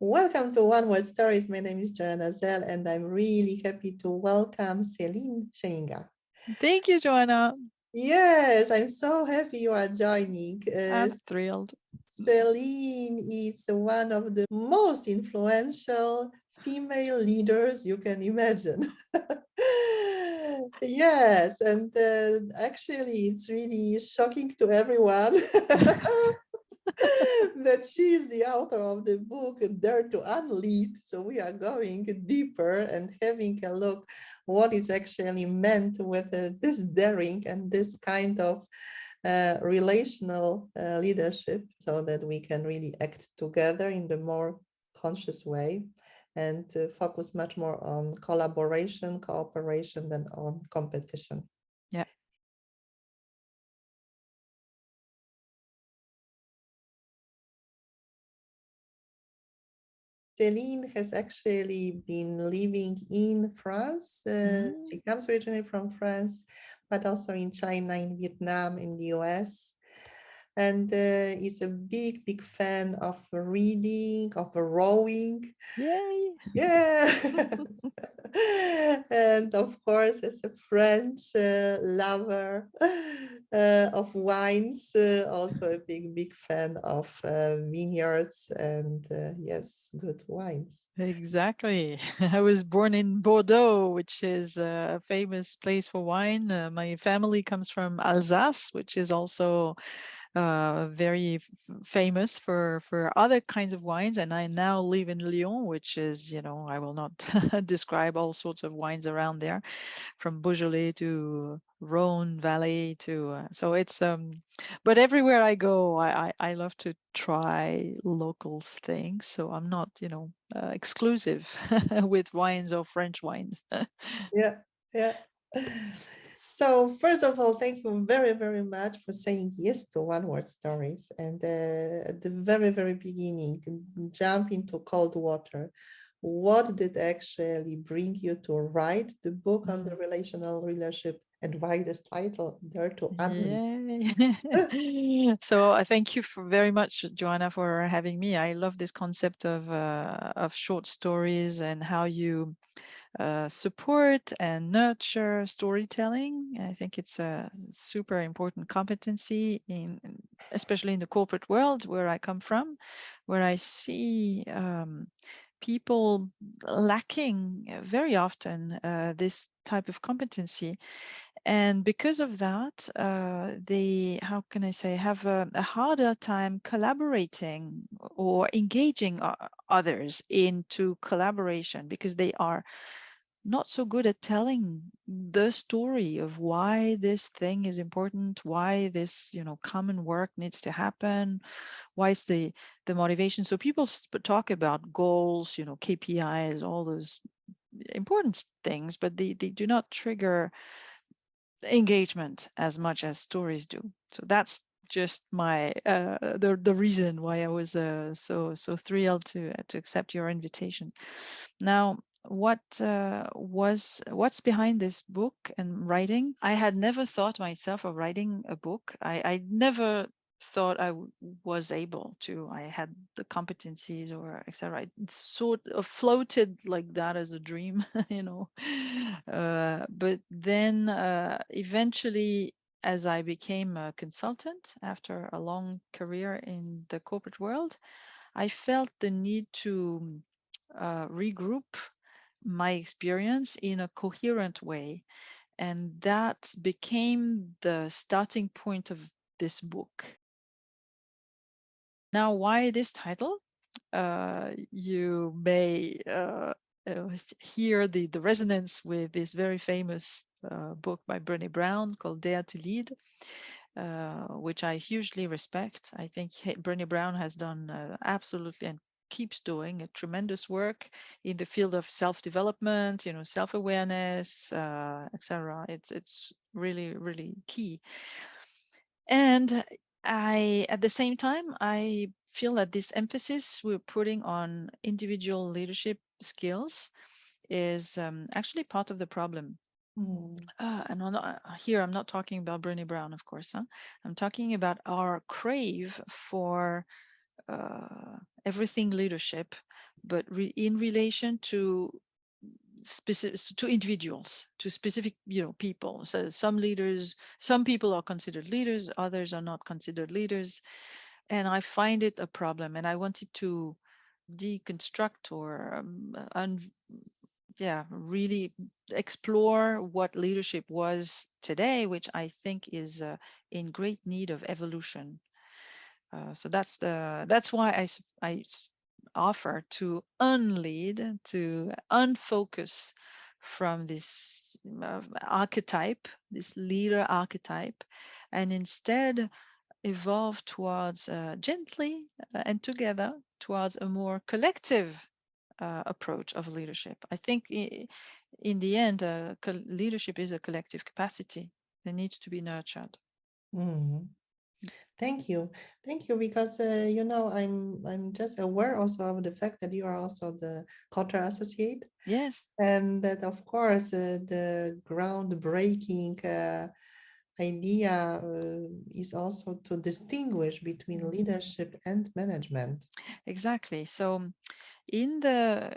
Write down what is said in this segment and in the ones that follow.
Welcome to One Word Stories. My name is Joanna Sell, and I'm really happy to welcome Céline Schillinger. Thank you, Joanna. Yes, I'm so happy you are joining. I'm thrilled. Céline is one of the most influential female leaders you can imagine. Yes, and actually, it's really shocking to everyone that she is the author of the book Dare to Unlead. So we are going deeper and having a look what is actually meant with this daring and this kind of relational leadership, so that we can really act together in the more conscious way and focus much more on collaboration, cooperation than on competition. Yeah. Céline has actually been living in France. Mm. She comes originally from France, but also in China, in Vietnam, in the US. And is a big, big fan of reading, of rowing. Yay. Yeah. And of course, as a French lover of wines, also a big, big fan of vineyards and yes, good wines. Exactly. I was born in Bordeaux, which is a famous place for wine. My family comes from Alsace, which is also very famous for other kinds of wines. And I now live in Lyon, which is, I will not describe all sorts of wines around there, from Beaujolais to Rhone Valley to so it's but everywhere I go I love to try local things, so I'm not exclusive with wines or French wines. Yeah, yeah. So first of all, thank you very, very much for saying yes to One Word Stories. And at the very, very beginning, jump into cold water. What did actually bring you to write the book on the Mm. relational leadership, and why this title, Dare to Unlead? Yay. So I thank you very much, Joanna, for having me. I love this concept of short stories and how you support and nurture storytelling. I think it's a super important competency especially in the corporate world where I come from, where I see people lacking very often this type of competency. And because of that, they, how can I say, have a harder time collaborating or engaging others into collaboration, because they are not so good at telling the story of why this thing is important, why this common work needs to happen, why is the motivation. So people talk about goals, KPIs, all those important things, but they do not trigger engagement as much as stories do. So that's just my the reason why I was so thrilled to accept your invitation. Now, what's behind this book and writing? I had never thought myself of writing a book. I never thought I was able to. I had the competencies or etc. It sort of floated like that as a dream, but then eventually, as I became a consultant after a long career in the corporate world, I felt the need to regroup my experience in a coherent way. And that became the starting point of this book. Now, why this title? You may hear the resonance with this very famous book by Brené Brown called Dare to Lead, which I hugely respect. I think Brené Brown has done absolutely and keeps doing a tremendous work in the field of self-development, self-awareness, etc. It's really, really key. And at the same time, I feel that this emphasis we're putting on individual leadership skills is actually part of the problem. Hmm. And here, I'm not talking about Brené Brown, of course. Huh? I'm talking about our crave for everything leadership, but in relation to specific to individuals, to specific people. So some people are considered leaders, others are not considered leaders, and I find it a problem. And I wanted to deconstruct or yeah, really explore what leadership was today, which I think is in great need of evolution. So that's why offer to unlead, to unfocus from this archetype, this leader archetype, and instead evolve towards gently and together towards a more collective approach of leadership. I think in the end, leadership is a collective capacity that needs to be nurtured. Mhm. Thank you. Thank you, because I'm just aware also of the fact that you are also the cultural associate, Yes. and that of course the groundbreaking idea is also to distinguish between Mm. leadership and management. Exactly. So in the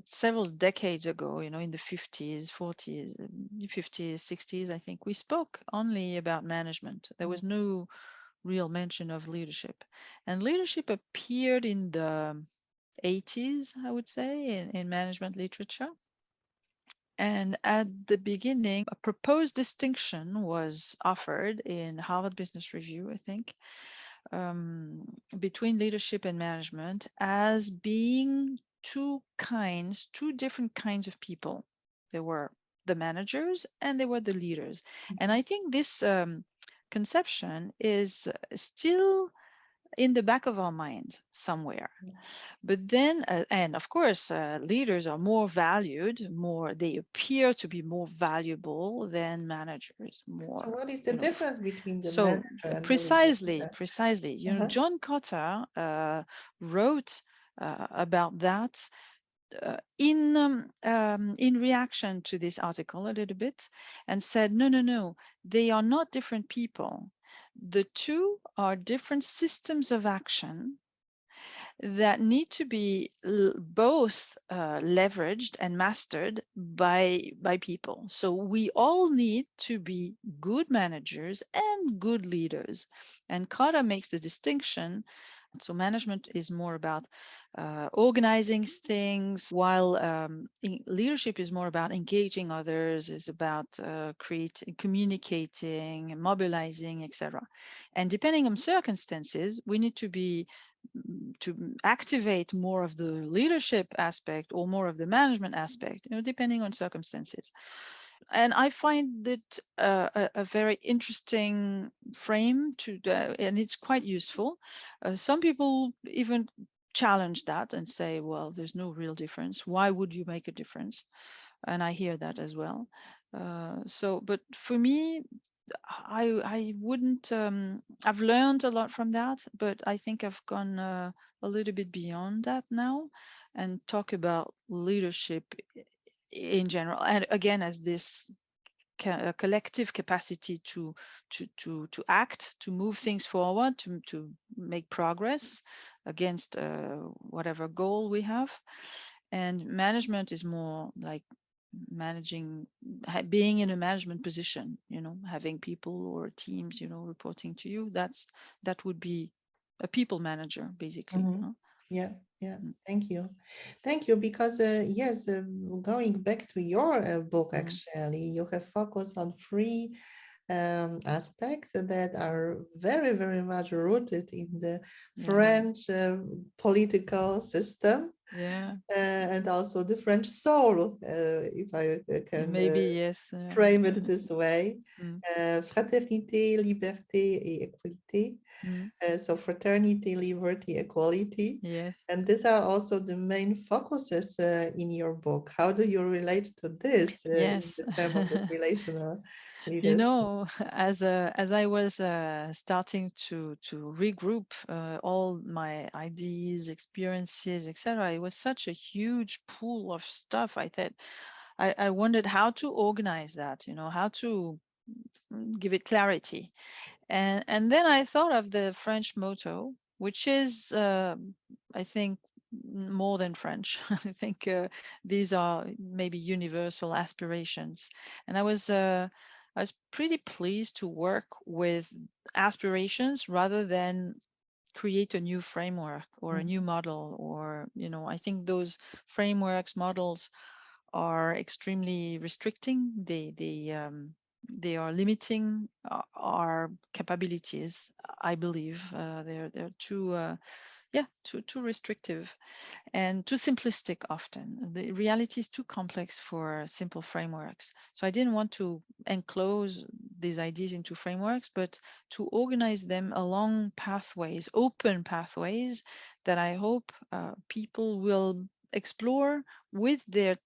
several decades ago, in the 50s, 40s, 50s, 60s, I think we spoke only about management. There was no real mention of leadership. And leadership appeared in the 80s, I would say, in management literature. And at the beginning, a proposed distinction was offered in Harvard Business Review, I think, um, between leadership and management as being two different kinds of people. There were the managers and there were the leaders. And I think this conception is still in the back of our minds somewhere. But then, and of course, leaders are more valued, they appear to be more valuable than managers, So more, what is the difference between the so manager and the precisely, leader? precisely. Uh-huh. John Cotter wrote about that in reaction to this article a little bit, and said, no, no, no, they are not different people. The two are different systems of action that need to be both leveraged and mastered by people. So we all need to be good managers and good leaders. And Kara makes the distinction. So management is more about organizing things, while leadership is more about engaging others, is about creating, communicating, mobilizing, etc. And depending on circumstances, we need to be to activate more of the leadership aspect or more of the management aspect, depending on circumstances. And I find it a very interesting frame and it's quite useful. Some people even challenge that and say, well, there's no real difference. Why would you make a difference? And I hear that as well. But for me, I wouldn't. I've learned a lot from that, but I think I've gone a little bit beyond that now, and talk about leadership in general, and again as this collective capacity to act, to move things forward, to make progress against whatever goal we have. And management is more like managing, being in a management position, having people or teams, reporting to you. That would be a people manager, basically. Mhm. Huh? Yeah, yeah. Mm, Thank you. Thank you, because yes, going back to your book, mm, actually, you have focused on three aspects that are very, very much rooted in the yeah, French political system, yeah, and also the French soul, if I can maybe, yes. frame it this way. Mm, Fraternité, liberté et équalité. mm, So fraternity, liberty, equality. yes. And these are also the main focuses in your book. How do you relate to this in Yes. the term of this relational leadership? As I was starting to regroup all my ideas, experiences, etc., it was such a huge pool of stuff. I wondered how to organize that, how to give it clarity. And then I thought of the French motto, which is, I think, more than French. I think these are maybe universal aspirations. And I was pretty pleased to work with aspirations rather than create a new framework or a new Mhm. model, or I think those frameworks, models are extremely restricting. They are limiting our capabilities. I believe they're too yeah, too restrictive and too simplistic often. The reality is too complex for simple frameworks. So I didn't want to enclose these ideas into frameworks, but to organize them along pathways, open pathways that I hope people will explore with their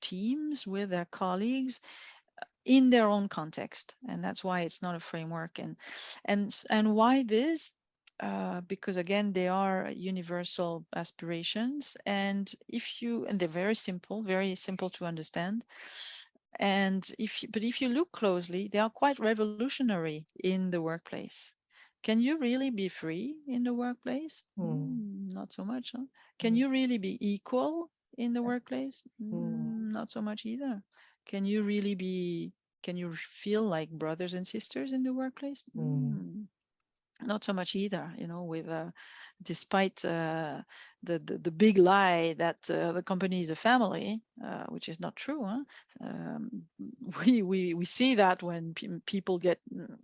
teams, with their colleagues, in their own context. And that's why it's not a framework. And why this, because again, they are universal aspirations, and they're very simple to understand. And if you look closely, they are quite revolutionary in the workplace. Can you really be free in the workplace? Mm. Not so much, huh? Can Mm. you really be equal in the workplace? Mm. Not so much either. Can you really be, can you feel like brothers and sisters in the workplace? Mm. Not so much either, with despite the big lie that the company is a family, which is not true, huh? um, we see that when people get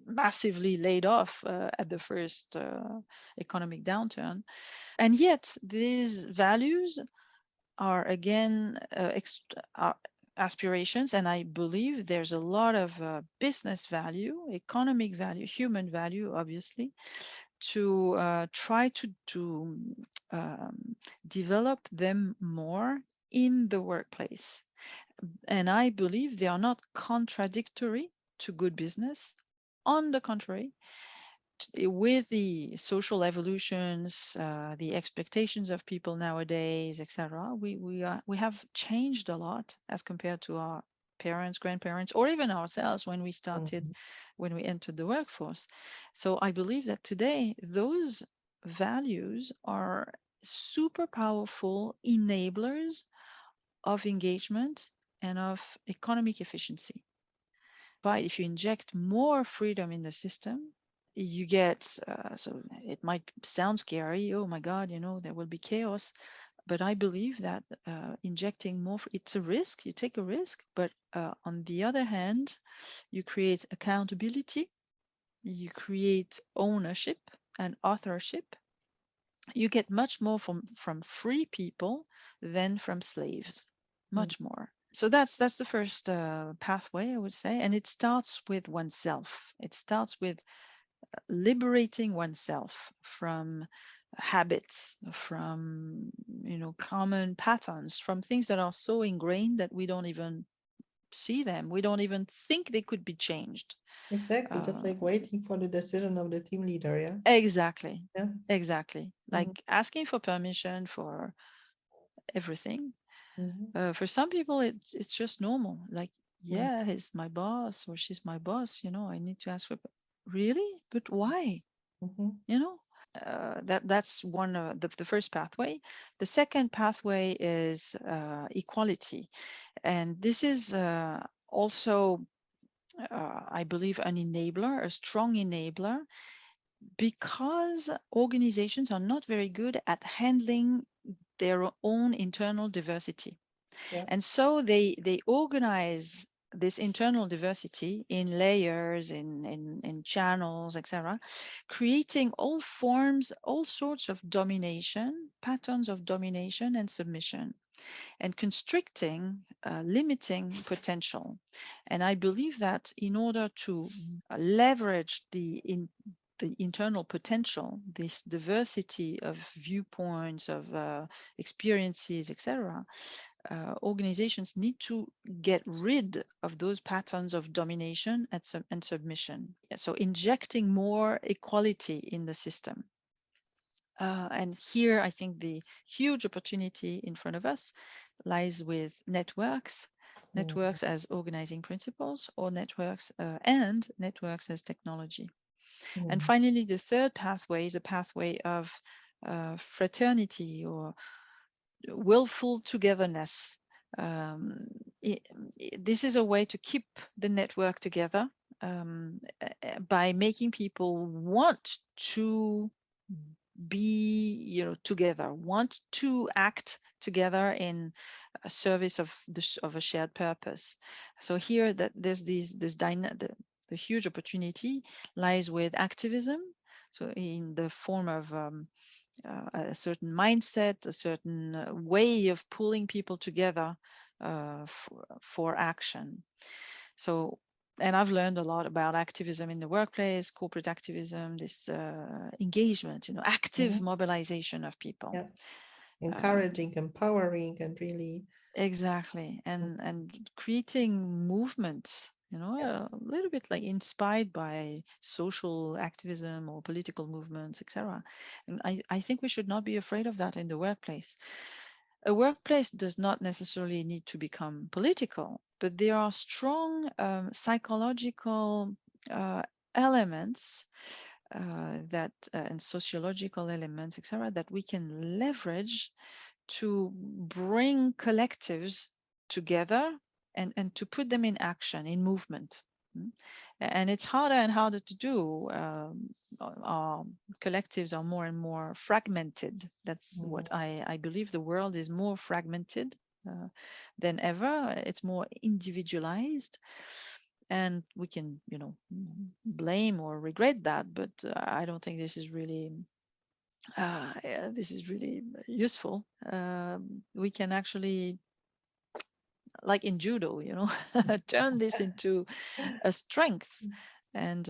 massively laid off at the first economic downturn, and yet these values are again aspirations, and I believe there's a lot of business value, economic value, human value, obviously, to try to develop them more in the workplace. And I believe they are not contradictory to good business. On the contrary, with the social evolutions, the expectations of people nowadays, etc., we have changed a lot as compared to our parents, grandparents, or even ourselves Mhm. when we entered the workforce. So I believe that today those values are super powerful enablers of engagement and of economic efficiency. But if you inject more freedom in the system, you get, so it might sound scary. Oh my God, there will be chaos. But I believe that injecting more, it's a risk. You take a risk. But on the other hand, you create accountability, you create ownership and authorship. You get much more from free people than from slaves, Mm. much more. So that's the first pathway, I would say, and it starts with oneself. It starts with liberating oneself from habits, from common patterns, from things that are so ingrained that we don't even see them, we don't even think they could be changed. Exactly, just uh, like waiting for the decision of the team leader. Yeah. exactly, Yeah. exactly, Mhm. like asking for permission for everything. Mhm. For some people, it's just normal. Like, Mm. yeah, he's my boss or she's my boss. I need to ask for. Really, but why? Mhm. You know, that's one of the first pathway. The second pathway is equality, and this is also, I believe, an enabler, a strong enabler, because organizations are not very good at handling their own internal diversity. Yeah. And so they organize this internal diversity in layers, in channels, etc., creating all sorts of domination, patterns of domination and submission, and constricting, limiting potential. And I believe that in order to leverage the internal potential, this diversity of viewpoints, of experiences, etc., organizations need to get rid of those patterns of domination and submission. Yeah, so injecting more equality in the system. And here, I think the huge opportunity in front of us lies with networks, Mm. networks as organizing principles, or networks as technology. And Mm. finally, the third pathway is a pathway of fraternity or willful togetherness. Um, i- this is a way to keep the network together by making people want to be, together, want to act together in a service of of a shared purpose. So here, that there's the huge opportunity lies with activism. So in the form of a certain mindset, a certain way of pulling people together for action. So, and I've learned a lot about activism in the workplace, corporate activism, this engagement, active Mhm. mobilization of people. Yeah, Um, encouraging, empowering, and really, exactly, mm, and creating movements. yeah, A little bit like inspired by social activism or political movements, etc. And I think we should not be afraid of that in the workplace. A workplace does not necessarily need to become political, but there are strong psychological uh, elements and sociological elements, etc., that we can leverage to bring collectives together and to put them in action, in movement. Mm. And it's harder and harder to do. Our collectives are more and more fragmented. That's what mm, I believe. The world is more fragmented uh, than ever. It's more individualized. And we can, blame or regret that, but I don't think this is really useful. We can actually, like in judo, turn this into a strength and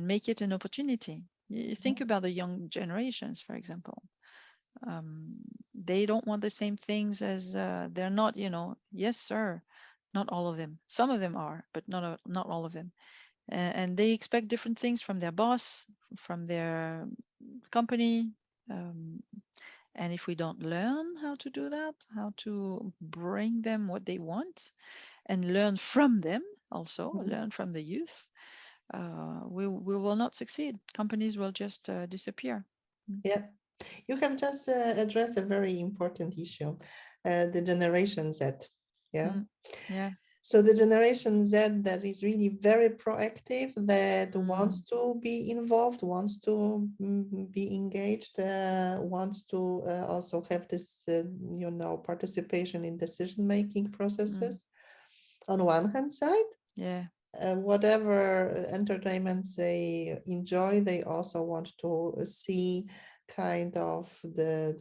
make it an opportunity. You think mhm, about the young generations, for example. They don't want the same things as they're not, yes, sir. Not all of them. Some of them are, but not all of them. And they expect different things from their boss, from their company. Um, and if we don't learn how to do that, how to bring them what they want and learn from them, also mhm. learn from the youth, we will not succeed. Companies will just disappear. Mm, Yeah, you have just addressed a very important issue, the Generation Z. Yeah. mm, yeah. So the Generation Z that is really very proactive, that wants Mm, to be involved, wants to be engaged, wants to also have this, participation in decision-making mm, processes. On one hand side, yeah. whatever entertainments they enjoy, they also want to see kind of the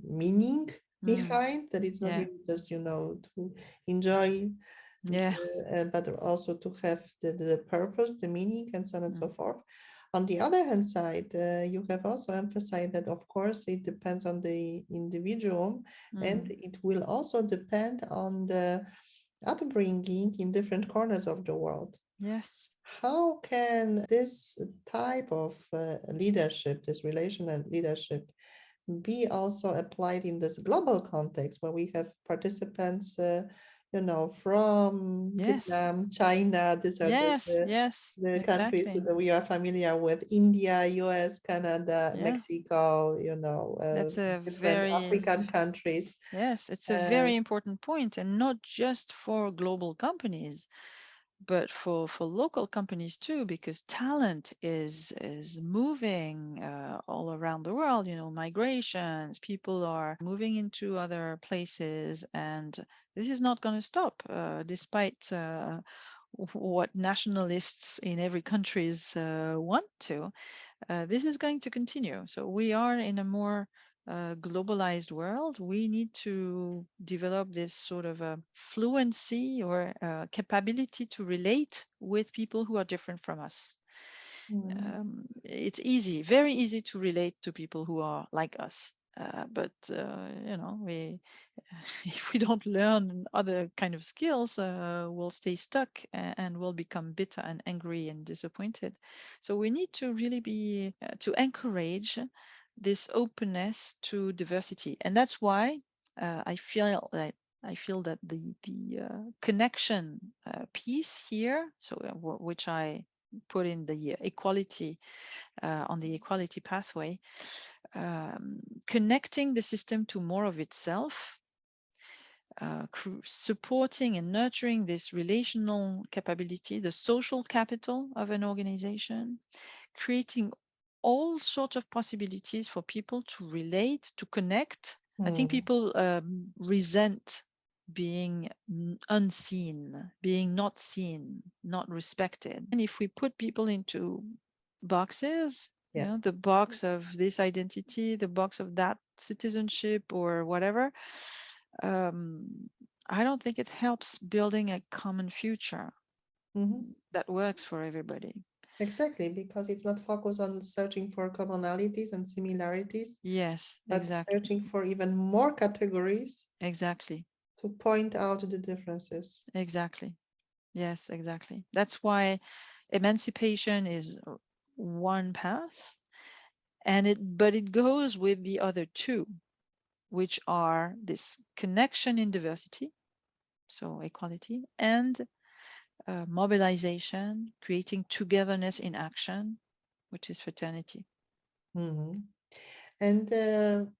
meaning Mm, behind that. It's not yeah. really just to enjoy, Yeah. but also to have the purpose, the meaning, and so on and so Mm, forth. On the other hand side, you have also emphasized that, of course, it depends on the individual, and mm, it will also depend on the upbringing in different corners of the world. yes. How can this type of leadership, this relational leadership, be also applied in this global context where we have participants, from Yes. Vietnam, China? These are Yes. Yes. the countries Exactly. that we are familiar with: India, US, Canada, Yeah. Mexico, That's a different very African countries. Yes, it's a Uh, very important point, and not just for global companies, but for local companies too, because talent is moving all around the world. Migrations, people are moving into other places, and this is not going to stop, despite what nationalists in every countries want to. This is going to continue. So we are in a more globalized world. We need to develop this sort of a fluency or capability to relate with people who are different from us. mm, It's easy, very easy to relate to people who are like us. But we if we don't learn other kind of skills, we'll stay stuck and we'll become bitter and angry and disappointed. So we need to really be to encourage this openness to diversity, and that's why I feel that the connection piece here, so which I put in the equality on the equality pathway, connecting the system to more of itself, supporting and nurturing this relational capability, the social capital of an organization, creating all sorts of possibilities for people to relate, to connect. I think Mm. people resent being unseen, being not seen, not respected. And if we put people into boxes, Yeah. the box of this identity, the box of that citizenship or whatever, um, I don't think it helps building a common future Mhm. that works for everybody. Exactly, because it's not focused on searching for commonalities and similarities, Yes, but exactly. searching for even more categories Exactly. to point out the differences. Exactly. Yes, exactly. That's why emancipation is one path, and but it goes with the other two, which are this connection in diversity, so equality, and mobilization, creating togetherness in action, which is fraternity. Mhm. And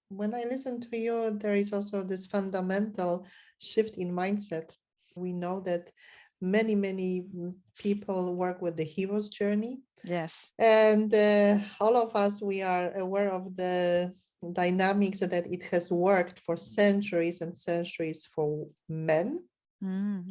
when I listen to you, there is also this fundamental shift in mindset. We know that many people work with the hero's journey, Yes. and all of us, we are aware of the dynamics that it has worked for centuries and centuries for men.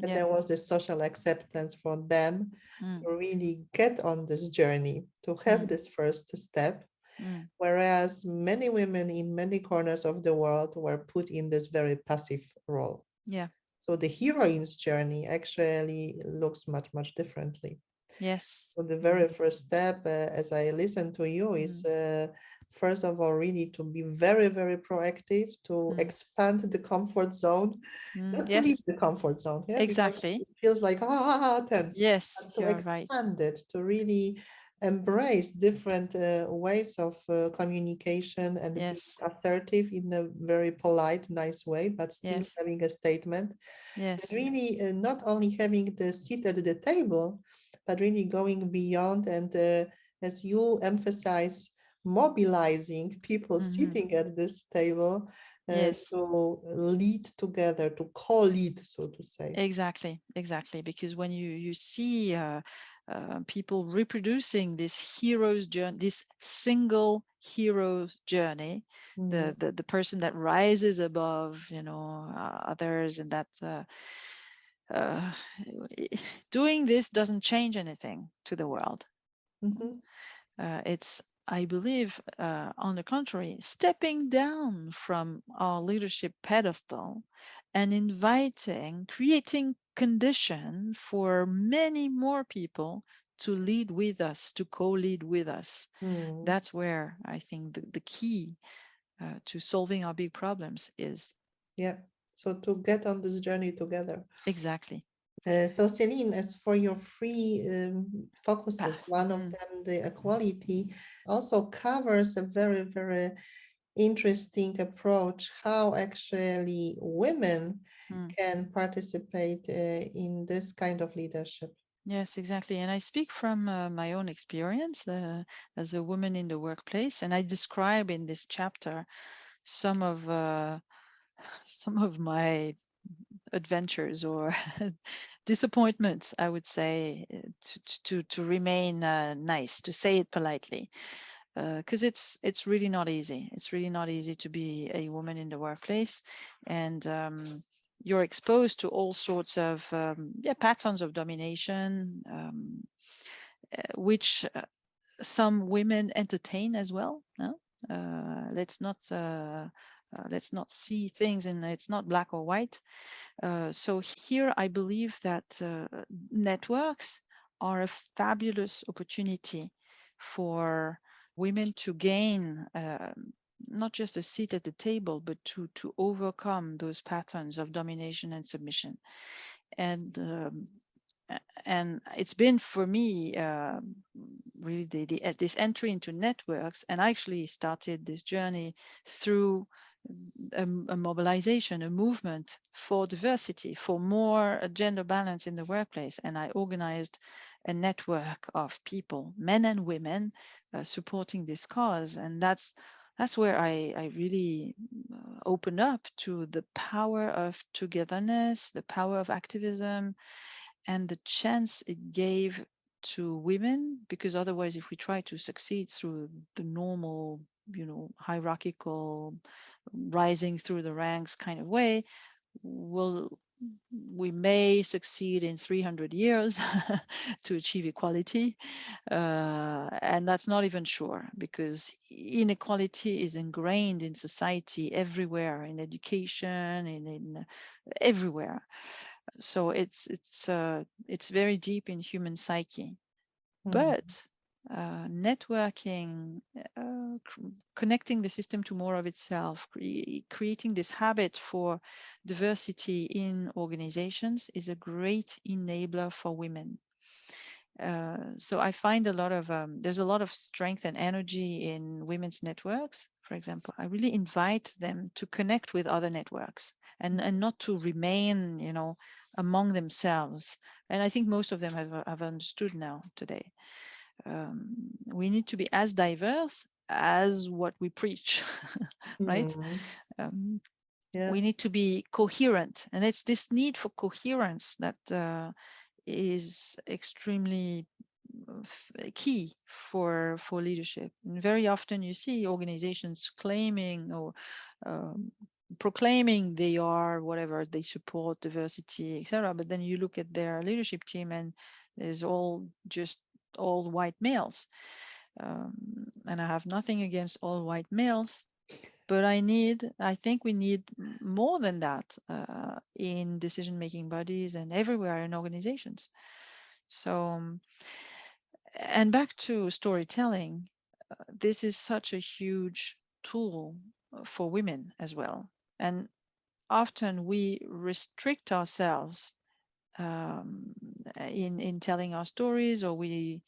And Yeah. there was this social acceptance for them Mm, to really get on this journey, to have mm, this first step. mm. Whereas many women in many corners of the world were put in this very passive role. Yeah. So the heroine's journey actually looks much differently. Yes. So the Mm, very first step, as I listen to you, is mm, first of all, really to be very proactive, to mm, expand the comfort zone, not to leave yes. the comfort zone, yeah, because Exactly. it feels like tense, but Yes, to you're right. expand it, to really embrace different ways of communication and be Yes. assertive in a very polite, nice way, but still Yes. having a statement and Yes. really not only having the seat at the table, but really going beyond and as you emphasize, mobilizing people Hmm. sitting at this table Yes. to lead together, to co-lead, so to say. Exactly. Exactly. Because when you see people reproducing this hero's journey, this single hero's journey, Mm, the person that rises above, others, and that uh, doing this doesn't change anything to the world. mhm, It's, I believe, on the contrary, stepping down from our leadership pedestal and inviting, creating condition for many more people to lead with us, to co-lead with us. mm, That's where I think the key to solving our big problems is. yeah. So to get on this journey together. Exactly. So Celine, as for your three focuses, Path. one of them, the equality, also covers a very interesting approach, how actually women Mm. can participate in this kind of leadership. Yes, exactly. And I speak from my own experience as a woman in the workplace, and I describe in this chapter some of some of my adventures or disappointments, I would say, to remain nice, to say it politely, because it's really not easy. It's really not easy to be a woman in the workplace, and you're exposed to all sorts of yeah, patterns of domination, which some women entertain as well. No? Let's not see things, and it's not black or white. So here I believe that networks are a fabulous opportunity for women to gain not just a seat at the table, but to overcome those patterns of domination and submission. And and it's been for me really this entry into networks, and I actually started this journey through a mobilization, a movement for diversity, for more gender balance in the workplace. And I organized a network of people, men and women, supporting this cause. And that's where I really opened up to the power of togetherness, the power of activism, and the chance it gave to women. Because otherwise, if we try to succeed through the normal, hierarchical, rising through the ranks kind of way, will we may succeed in 300 years to achieve equality, and that's not even sure, because inequality is ingrained in society everywhere, in education, in everywhere. So it's very deep in human psyche. Mm. But networking, connecting the system to more of itself, creating this habit for diversity in organizations is a great enabler for women. So I find there's a lot of strength and energy in women's networks. For example, I really invite them to connect with other networks, and not to remain, among themselves. And I think most of them have understood now today. We need to be as diverse as what we preach, right? Mm. Um, Yeah. we need to be coherent, and it's this need for coherence that is extremely key for leadership. And very often you see organizations claiming or um, proclaiming they are whatever, they support diversity, etc., but then you look at their leadership team and there's all white males. um, and I have nothing against all white males, but I think we need more than that in decision making bodies and everywhere in organizations. So and back to storytelling, this is such a huge tool for women as well. And often we restrict ourselves in telling our stories, or we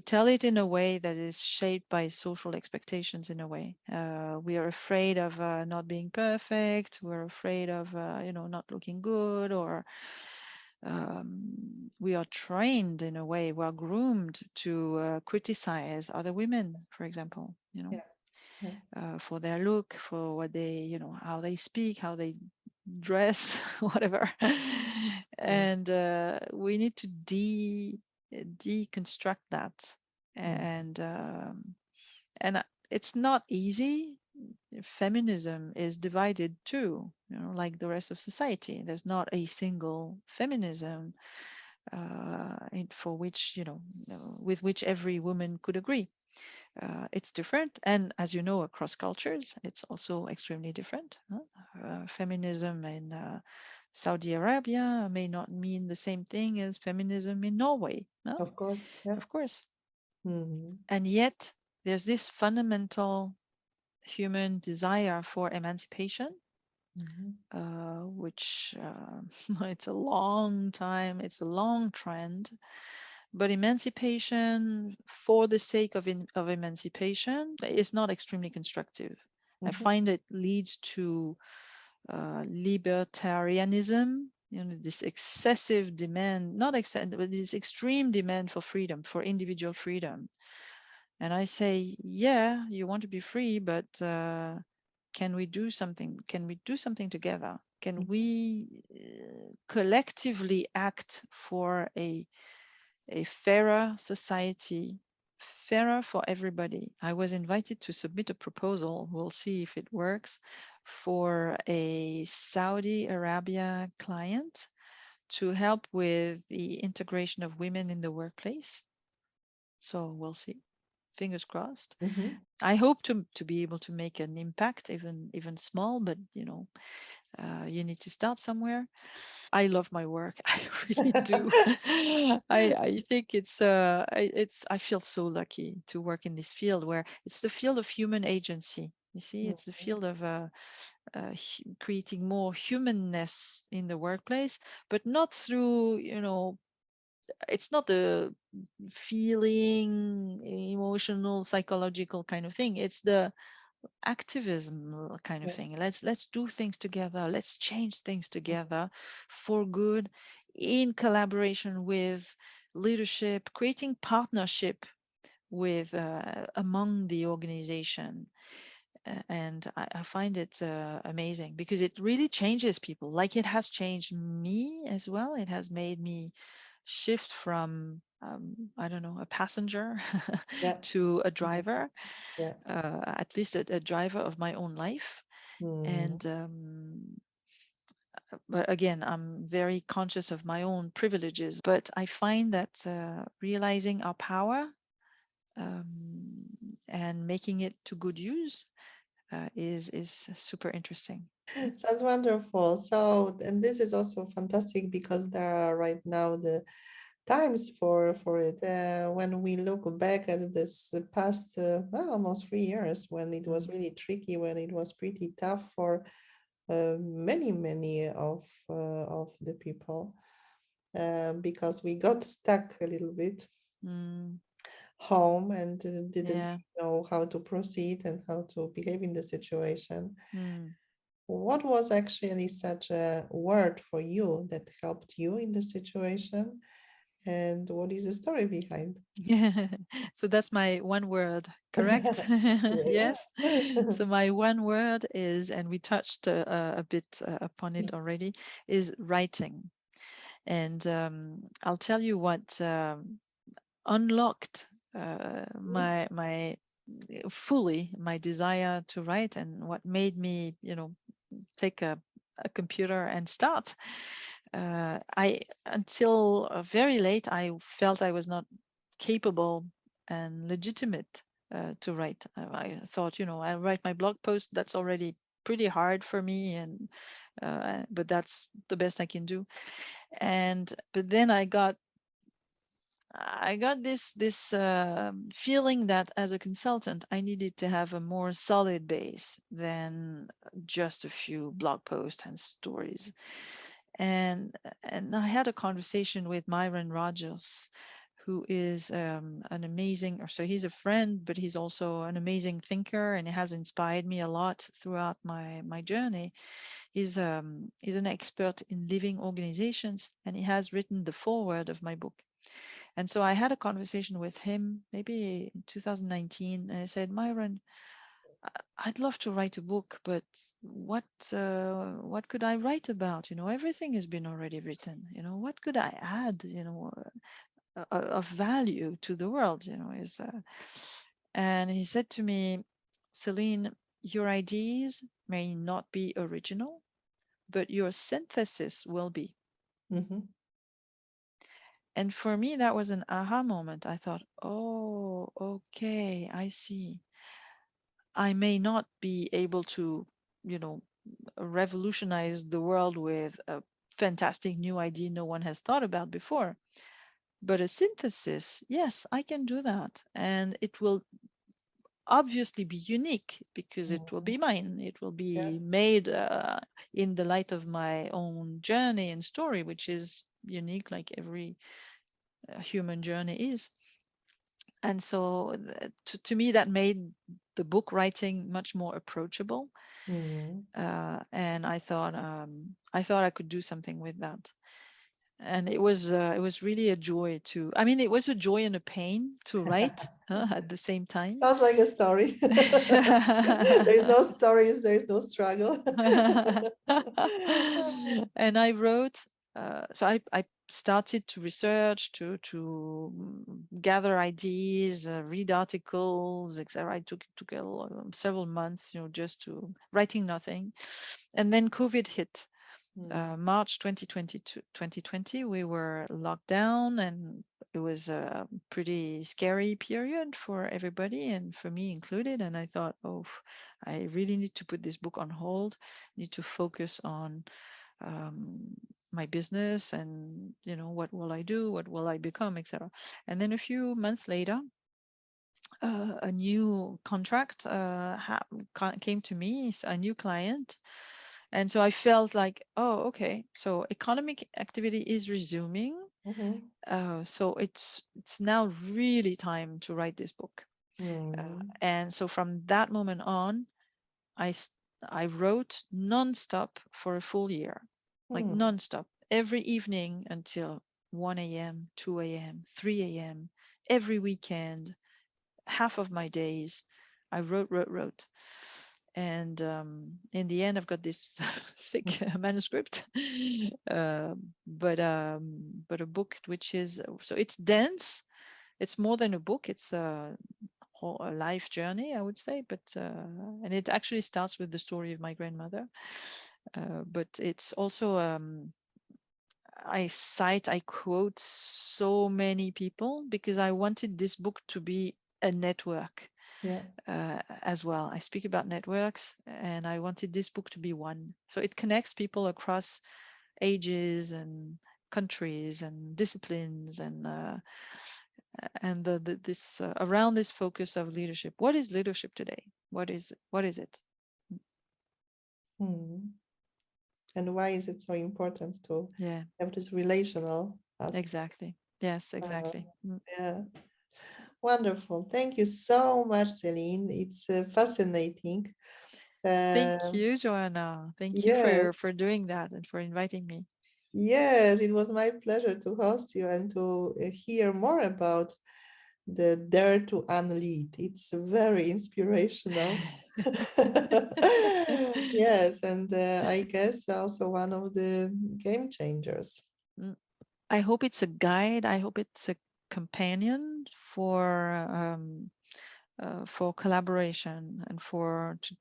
tell it in a way that is shaped by social expectations. In a way, we are afraid of not being perfect. We're afraid of not looking good, or we are trained in a way. We are groomed to criticize other women, for example. Yeah. Yeah. For their look, for what they, how they speak, how they dress, whatever. Yeah. And we need to deconstruct that. Mm. And it's not easy. Feminism is divided too, like the rest of society. There's not a single feminism for which, with which every woman could agree. It's different, and as you know, across cultures, it's also extremely different. Feminism in Saudi Arabia may not mean the same thing as feminism in Norway, no? Of course. Yeah. Of course. Mm. And yet, there's this fundamental human desire for emancipation, Mhm. which it's a long time, it's a long trend. But emancipation for the sake of emancipation is not extremely constructive. I Mhm. find it leads to libertarianism, this excessive demand, not excessive, but this extreme demand for freedom, for individual freedom. And I say, yeah, you want to be free, but can we do something? Can we do something together? Can Mhm. we collectively act for a fairer society, fairer for everybody? I was invited to submit a proposal, we'll see if it works, for a Saudi Arabia client to help with the integration of women in the workplace. So we'll see. Fingers crossed. Mhm. I hope to be able to make an impact, even small, but you need to start somewhere. I love my work. I really do. I think I feel so lucky to work in this field, where it's the field of human agency. You see, it's the Mhm. field of creating more humanness in the workplace, but not through, it's not the feeling, emotional, psychological kind of thing. It's the activism kind of Yeah. thing. Let's do things together. Let's change things together for good, in collaboration with leadership, creating partnership with among the organization. And I find it amazing because it really changes people. Like it has changed me as well. It has made me shift from I don't know, a passenger Yeah. to a driver, Yeah. at least a driver of my own life. Mm. And but again, I'm very conscious of my own privileges. But I find that realizing our power, um, and making it to good use is super interesting. Sounds wonderful. So, and this is also fantastic because there are right now the times for it. When we look back at this past well, almost 3 years, when it was Mm, really tricky, when it was pretty tough for many of the people, because we got stuck a little bit mm, home and didn't yeah. know how to proceed and how to behave in the situation. Mm. What was actually such a word for you that helped you in the situation? And what is the story behind? So that's my one word, correct? Yeah. Yes. So my one word is, and we touched a bit upon it already, is writing. And I'll tell you what unlocked my fully my desire to write, and what made me, take a computer and start. I Until very late, I felt I was not capable and legitimate to write. I thought, I'll write my blog post. That's already pretty hard for me, and but that's the best I can do. And but then I got this feeling that as a consultant, I needed to have a more solid base than just a few blog posts and stories. And and I had a conversation with Myron Rogers, who is an amazing, or so he's a friend, but he's also an amazing thinker, and he has inspired me a lot throughout my journey. He's an expert in living organizations, and he has written the foreword of my book. And so I had a conversation with him maybe in 2019, and I said, Myron, I'd love to write a book, but what could I write about? Everything has been already written. What could I add? Of value to the world. Is And he said to me, Céline, your ideas may not be original, but your synthesis will be. Mhm. And for me, that was an aha moment. I thought, oh, okay, I see. I may not be able to, you know, revolutionize the world with a fantastic new idea no one has thought about before. But a synthesis, yes, I can do that. And it will obviously be unique because it will Mhm. be mine. It will Yeah. be made in the light of my own journey and story, which is unique, like every human journey is. And so to me, that made the book writing much more approachable. Mhm. And I thought I could do something with that. And it was really a joy to, I mean, it was a joy and a pain to write at the same time. Sounds like a story. There's no story if there's no struggle. And I wrote, so I started to research, to gather ideas, read articles, etc. I took several months, just to writing nothing. And then COVID hit. Mm. March 2020, we were locked down, and it was a pretty scary period for everybody, and for me included. And I thought, oh, I really need to put this book on hold, need to focus on um, my business, and what will I do, what will I become, etc. And then a few months later, a new contract came to me, a new client. And so I felt like, oh, okay, so economic activity is resuming. Mhm. So it's now really time to write this book. Mm. And so from that moment on, I s- I wrote nonstop for a full year, like Mm. nonstop, every evening until 1 a.m., 2 a.m., 3 a.m., every weekend, half of my days. I wrote. And in the end, I've got this thick manuscript, but a book which is so it's dense. It's more than a book. It's a life journey, I would say. But and it actually starts with the story of my grandmother. But it's also I quote so many people because I wanted this book to be a network Yeah. as well. I speak about networks, and I wanted this book to be one. So it connects people across ages and countries and disciplines, and this around this focus of leadership. What is leadership today? What is it? Mm. And why is it so important to Yeah, have this relational aspect? exactly. Yes, Uh, exactly. yeah. Wonderful. Thank you so much, Celine. It's fascinating. Thank Um, you, Joanna. Thank you for yes, doing that and for inviting me. yes, it was my pleasure to host you and to hear more about the Dare to Unlead. It's very inspirational. Yes, and I guess also one of the game changers. Mm. I hope it's a guide. I hope it's a companion for collaboration and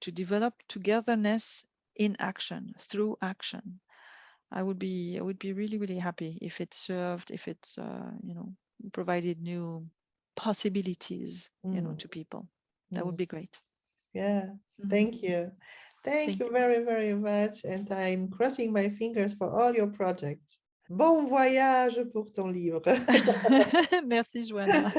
to develop togetherness in action through action. I would be really really happy if it served, if it provided new possibilities Mm, to people. That would mm. be great. Yeah, Mhm. thank you. Thank Thank you very, very much. And I'm crossing my fingers for all your projects. Bon voyage pour ton livre. you. Merci, Joanna.